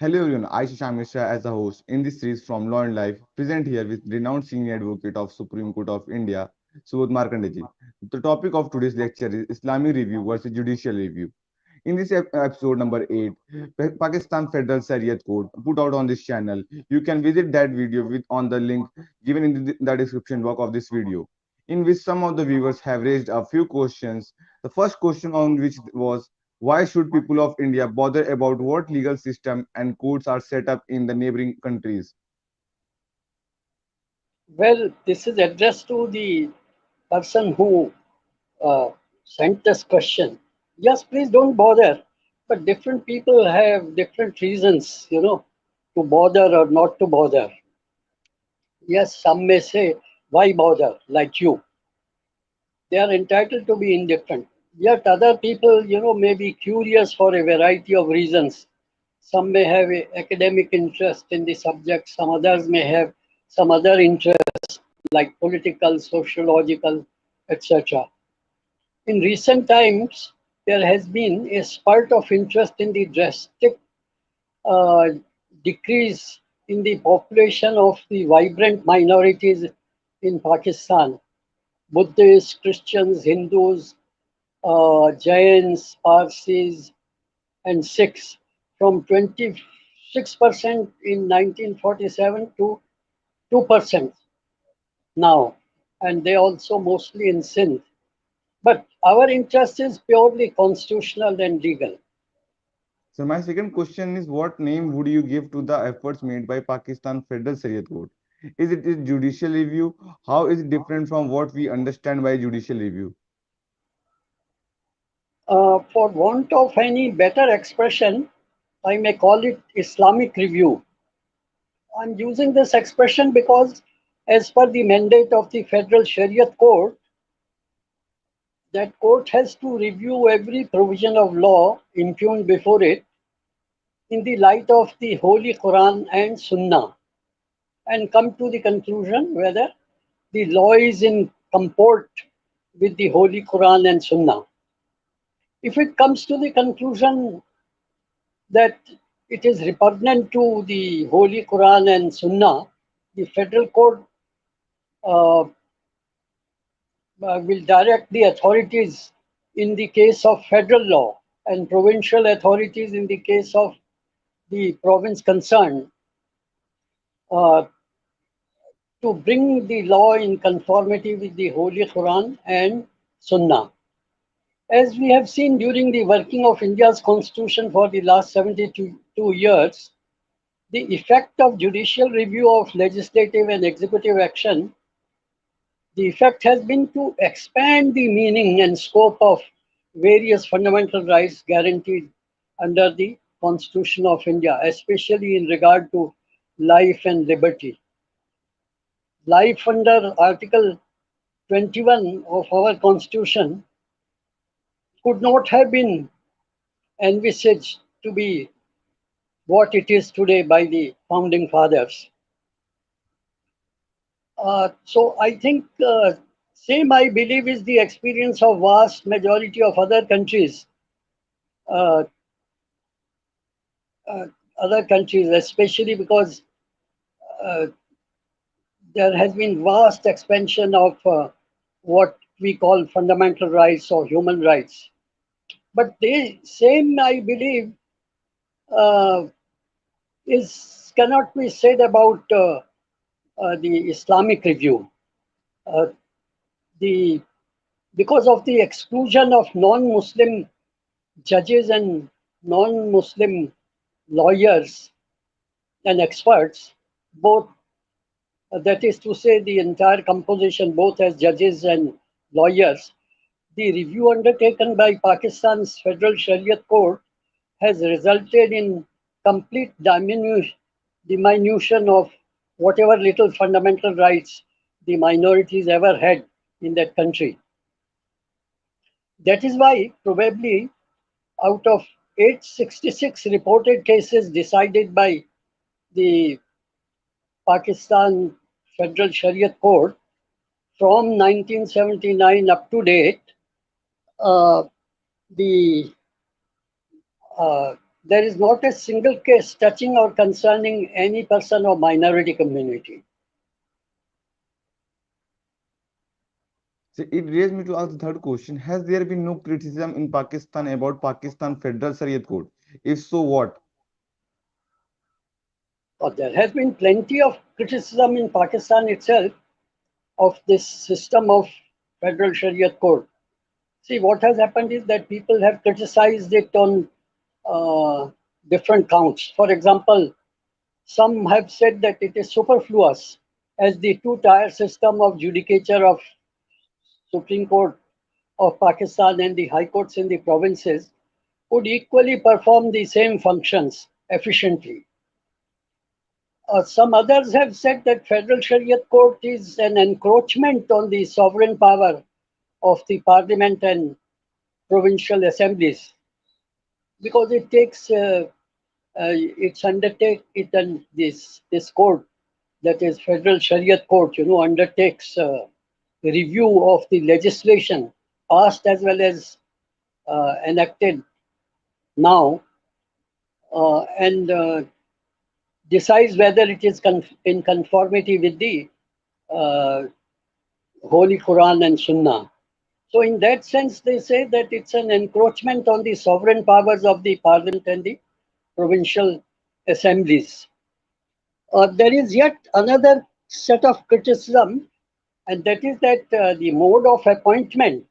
Hello everyone, I Shashank as the host in this series from Law and Life, present here with renowned senior advocate of Supreme Court of India, Subodh Markandeji. The topic of today's lecture is Islamic review versus judicial review. In this episode number 8, Pakistan Federal Shariat Court put out on this channel. You can visit that video with on the link given in the description box of this video, in which some of the viewers have raised a few questions. The first question on which was, why should people of India bother about what legal system and courts are set up in the neighboring countries? Well, this is addressed to the person who uh, sent this question. Yes, please don't bother. But different people have different reasons, to bother or not to bother. Yes, some may say, why bother, like you? They are entitled to be indifferent. Yet other people, may be curious for a variety of reasons. Some may have a academic interest in the subject, some others may have some other interest like political, sociological, etc. In recent times, there has been a spurt of interest in the drastic uh, decrease in the population of the vibrant minorities in Pakistan: Buddhists, Christians, Hindus, Jains, Parsis, and Sikhs, from 26% in 1947 to 2% now, and they also mostly in Sindh. But our interest is purely constitutional and legal. So my second question is, what name would you give to the efforts made by Pakistan Federal Shariat Court? Is it a judicial review? How is it different from what we understand by judicial review? For want of any better expression, I may call it Islamic review. I'm using this expression because, as per the mandate of the Federal Shariat Court, that court has to review every provision of law impugned before it in the light of the Holy Quran and Sunnah, and come to the conclusion whether the law is in comport with the Holy Quran and Sunnah. If it comes to the conclusion that it is repugnant to the Holy Quran and Sunnah, the federal court uh, will direct the authorities in the case of federal law and provincial authorities in the case of the province concerned uh, to bring the law in conformity with the Holy Quran and Sunnah. As we have seen during the working of India's constitution for the last 72 years, the effect of judicial review of legislative and executive action, the effect has been to expand the meaning and scope of various fundamental rights guaranteed under the Constitution of India, especially in regard to life and liberty. Life under Article 21 of our Constitution could not have been envisaged to be what it is today by the founding fathers. So I think same I believe is the experience of vast majority of uh, uh, other countries, especially because uh, there has been vast expansion of what we call fundamental rights or human rights. But the same I believe uh, is cannot be said about the Islamic review. Uh, the Because of the exclusion of non-Muslim judges and non-Muslim lawyers and experts, both, that is to say, the entire composition, both as judges and lawyers, the review undertaken by Pakistan's Federal Shariat Court has resulted in complete diminution of whatever little fundamental rights the minorities ever had in that country. That is why, probably, out of 866 reported cases decided by the Pakistan Federal Shariat Court from 1979 up to date, uh, the there is not a single case touching or concerning any person or minority community. So it raised me to ask the third question. Has there been no criticism in Pakistan about Pakistan Federal Shariat Court? If so, what? There has been plenty of criticism in Pakistan itself of this system of Federal Shariat Court. See, what has happened is that people have criticized it on uh, different counts. For example, some have said that it is superfluous as the two-tier system of judicature of Supreme Court of Pakistan and the high courts in the provinces would equally perform the same functions efficiently. Some others have said that Federal Shariat Court is an encroachment on the sovereign power of the parliament and provincial assemblies because it takes it's undertake it and this court, that is Federal Shariat Court, undertakes review of the legislation passed as well as enacted now, and decides whether it is in conformity with the uh, Holy Quran and Sunnah. So, in that sense, they say that it's an encroachment on the sovereign powers of the parliament and the provincial assemblies. There is yet another set of criticism, and that is that the mode of appointment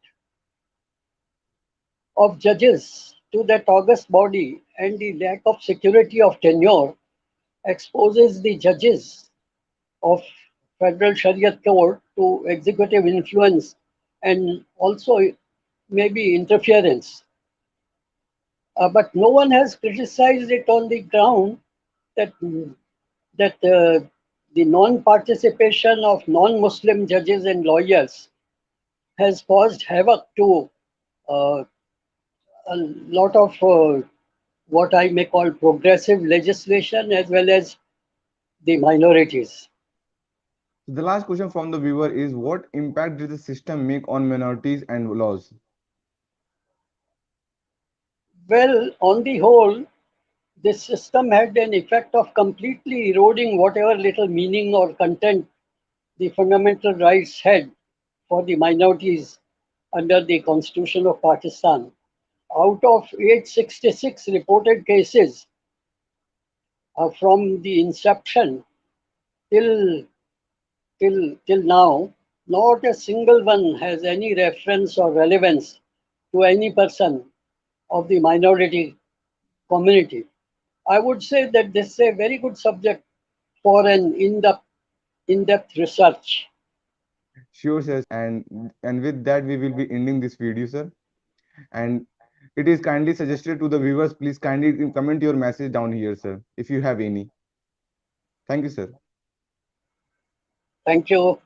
of judges to that august body and the lack of security of tenure exposes the judges of Federal Shariat Court to executive influence and also maybe interference. But no one has criticized it on the ground that the non-participation of non-Muslim judges and lawyers has caused havoc to uh, a lot of what I may call progressive legislation as well as the minorities. The last question from the viewer is, what impact did the system make on minorities and laws? Well, on the whole, this system had an effect of completely eroding whatever little meaning or content the fundamental rights had for the minorities under the Constitution of Pakistan. Out of 866 reported cases from the inception till till now, not a single one has any reference or relevance to any person of the minority community. I would say that this is a very good subject for an in-depth research. Sure, sir. And with that, we will be ending this video, sir. And it is kindly suggested to the viewers, please kindly comment your message down here, sir, if you have any. Thank you, sir. Thank you.